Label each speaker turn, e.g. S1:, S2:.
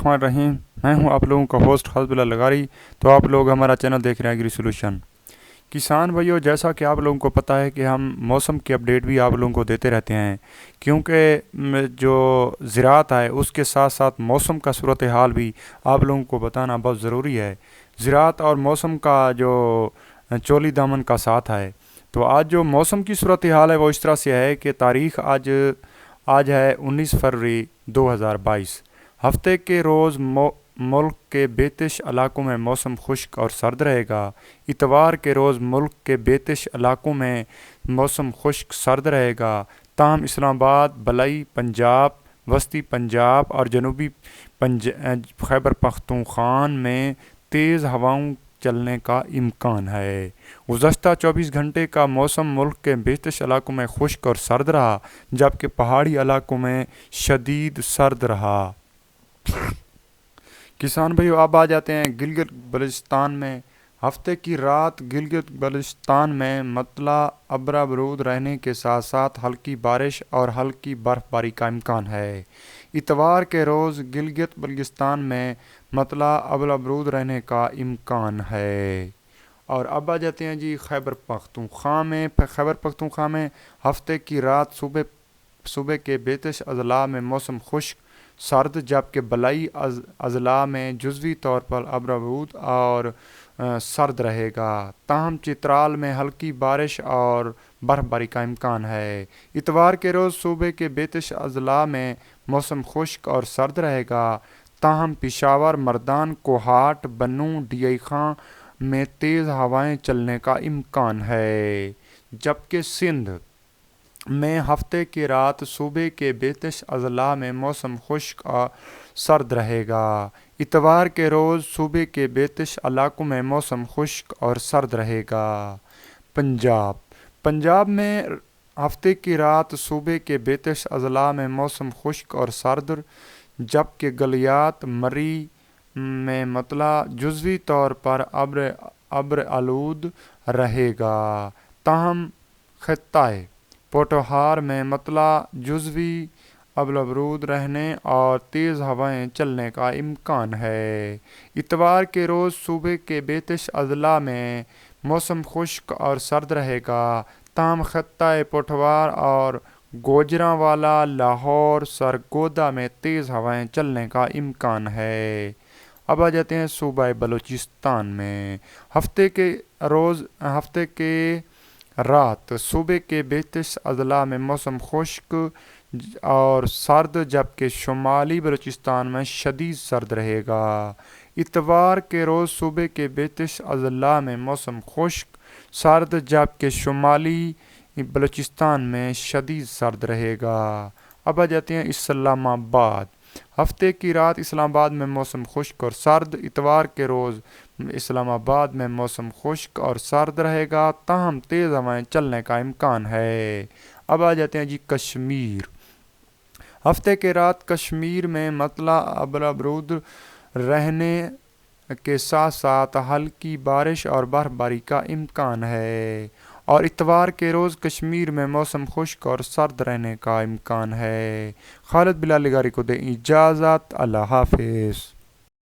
S1: الرحمن الرحیم، میں ہوں آپ لوگوں کا ہوسٹ حسب اللہ لغاری۔ تو آپ لوگ ہمارا چینل دیکھ رہے ہیں ایگری سولوشن۔ کسان بھائیو، جیسا کہ آپ لوگوں کو پتہ ہے کہ ہم موسم کی اپڈیٹ بھی آپ لوگوں کو دیتے رہتے ہیں، کیونکہ جو زراعت ہے اس کے ساتھ ساتھ موسم کا صورتحال بھی آپ لوگوں کو بتانا بہت ضروری ہے۔ زراعت اور موسم کا جو چولی دامن کا ساتھ ہے، تو آج جو موسم کی صورتحال ہے وہ اس طرح سے ہے کہ تاریخ آج ہے 19 فروری 2022۔ ہفتے کے روز ملک کے بیتش علاقوں میں موسم خشک اور سرد رہے گا۔ اتوار کے روز ملک کے بیتش علاقوں میں موسم خشک سرد رہے گا، تاہم اسلام آباد، بلائی پنجاب، وسطی پنجاب اور جنوبی خیبر پختونخوا میں تیز ہواؤں چلنے کا امکان ہے۔ گزشتہ 24 گھنٹے کا موسم ملک کے بیشتر علاقوں میں خشک اور سرد رہا، جبکہ پہاڑی علاقوں میں شدید سرد رہا۔ کسان بھائیو، اب آ جاتے ہیں گلگت بلتستان میں۔ ہفتے کی رات گلگت بلتستان میں مطلع ابرآلود رہنے کے ساتھ ساتھ ہلکی بارش اور ہلکی برف باری کا امکان ہے۔ اتوار کے روز گلگت بلتستان میں مطلع ابرآلود رہنے کا امکان ہے۔ اور اب آ جاتے ہیں جی خیبر پختونخوا میں ہفتے کی رات صبح کے بیتش اضلاع میں موسم خشک سرد، جبکہ بلائی اضلاع میں جزوی طور پر ابرآلود اور سرد رہے گا، تاہم چترال میں ہلکی بارش اور برف باری کا امکان ہے۔ اتوار کے روز صوبے کے بیتش اضلاع میں موسم خشک اور سرد رہے گا، تاہم پشاور، مردان، کوہاٹ، بنوں، ڈی آئی خاں میں تیز ہوائیں چلنے کا امکان ہے، جبکہ سندھ میں ہفتے کی رات صوبے کے بیتش اضلاع میں موسم خشک اور سرد رہے گا۔ اتوار کے روز صوبے کے بیتش علاقوں میں موسم خشک اور سرد رہے گا۔ پنجاب میں ہفتے کی رات صوبے کے بیتش اضلاع میں موسم خشک اور سرد، جبکہ گلیات مری میں مطلع جزوی طور پر ابرآلود رہے گا، تاہم خطہ پوٹھوہار میں مطلع جزوی ابرآلود رہنے اور تیز ہوائیں چلنے کا امکان ہے۔ اتوار کے روز صوبے کے بیتش اضلاع میں موسم خشک اور سرد رہے گا، تاہم خطہ پوٹھوہار اور گوجرانوالا، لاہور، سرگودا میں تیز ہوائیں چلنے کا امکان ہے۔ اب آ جاتے ہیں صوبہ بلوچستان میں۔ ہفتے کے رات صوبے کے بیتش اضلاع میں موسم خشک اور سرد، جبکہ شمالی بلوچستان میں شدید سرد رہے گا۔ اتوار کے روز صوبے کے بیتش اضلاع میں موسم خشک سرد، جبکہ شمالی بلوچستان میں شدید سرد رہے گا۔ اب آ جاتے ہیں اسلام آباد۔ ہفتے کی رات اسلام آباد میں موسم خشک اور سرد، اتوار کے روز اسلام آباد میں موسم خشک اور سرد رہے گا، تاہم تیز ہوائیں چلنے کا امکان ہے۔ اب آ جاتے ہیں جی کشمیر۔ ہفتے کے رات کشمیر میں مطلع ابرآلود رہنے کے ساتھ ساتھ ہلکی بارش اور برف باری کا امکان ہے، اور اتوار کے روز کشمیر میں موسم خشک اور سرد رہنے کا امکان ہے۔ خالد بلال لغاری کو دیں اجازت، اللہ حافظ۔